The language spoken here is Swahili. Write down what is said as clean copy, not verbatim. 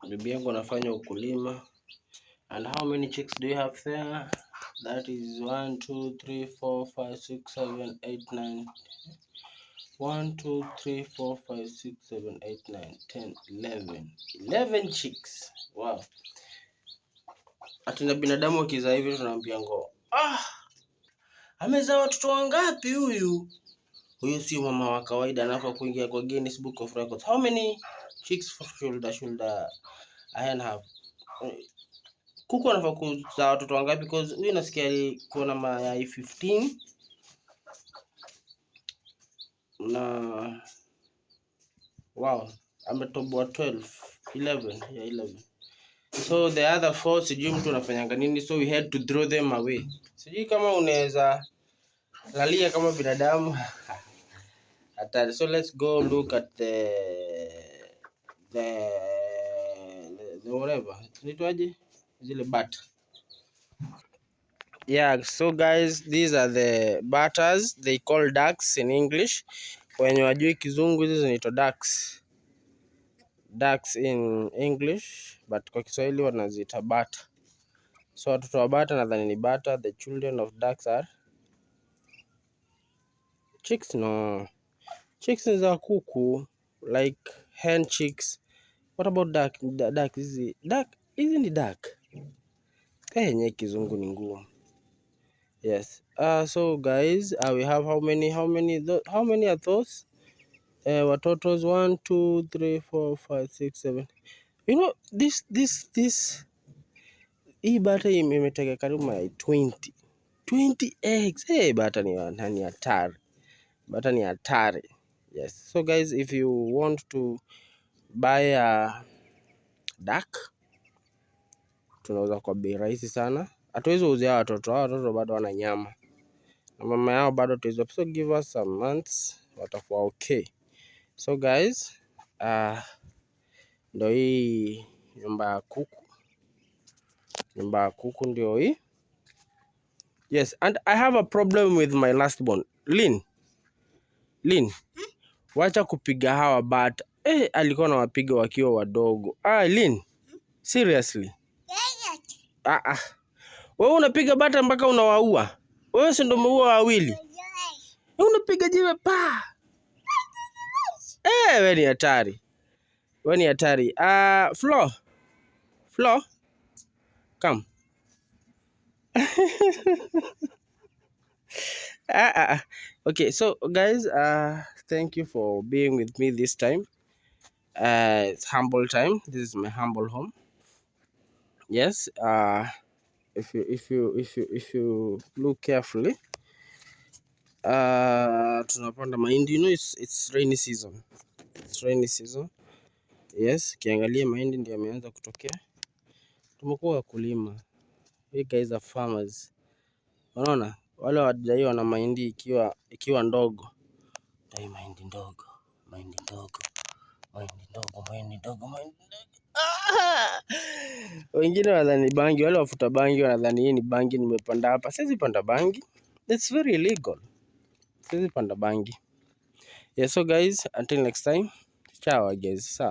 Bibi yangu anafanya ukulima. And how many chicks do you have there? That is 1, 2, 3, 4, 5, 6, 7, 8, 9. 1, 2, 3, 4, 5, 6, 7, 8, 9, 10, 11. 11 chicks. Wow. Atina binadamu wakizaa hivi tunaambia ngo, amezaa watoto wangapi huyu? Huyu si mama wa kawaida, anafaa kuingia kwa Guinness Book of Records. How many chicks should a hen have? Kuku anafaa kuzaa watoto wangapi? Because huyu nasikia kuna mayai 15 na wow, ametoboa 12, 11, yeah 11. So the other 4 sijui mtu anafanyanga nini, so we had to throw them away. Sijui kama unaweza lalia kama binadamu. Hatari. So let's go look at the whatever. Nitwaje? Zile bat. Yeah, so guys, these are the batters. They call ducks in English. Wenye wajui kizungu hizi zinaitwa ducks. Ducks in English, but kwa Kiswahili wanaziita bata. So watoto wa bata nadhani ni bata. The children of ducks are chicks. No, chicks ni za kuku, like hen chicks. What about duck? Duck hizi ni duck. Yenye kizungu ni ngumu. Yes. So guys, we have how many are those? Watotos 1, 2, 3, 4, 5, 6, 7. You know, this hii bata imetega karibu mayai 20 eggs. Hey, bata ni hatari. Bata ni hatari. Yes. So guys, if you want to buy a duck, tunauza kwa bei rahisi sana. Hatuwezi uzia watoto bado wana nyama. Na mama yao bado tuweza. So give us some months, watakuwa okay. So guys, ndio hii nyumba ya kuku. Nyumba ya kuku ndio hii. Yes, and I have a problem with my last born. Lynn, wacha kupiga hawa bata. Alikuwa anawapiga wakiwa wadogo. Lynn, seriously? Wewe unapiga bata mpaka unawaua. Wewe si ndio umeua wawili? Unapiga jiwe pa. Wewe ni hatari. Wewe ni hatari. Flo. Come. Okay, so guys, thank you for being with me this time. It's humble time. This is my humble home. Yes. If you look carefully, tunapanda mahindi. You know, it's rainy season. It's rainy season. Yes, kiangalia mahindi ndio yameanza kutokea. Tumekuwa wakulima. We guys are farmers. Unaona? Wale wadai wana mahindi ikiwa ndogo. Dai mahindi ndogo. Wengine wanadhani bangi, wale wafuta bangi wanadhani hii ni bangi nimepanda hapa. Siwezi panda bangi. It's very illegal. Siwezi panda bangi. Yeah, so guys, until next time. Ciao guys.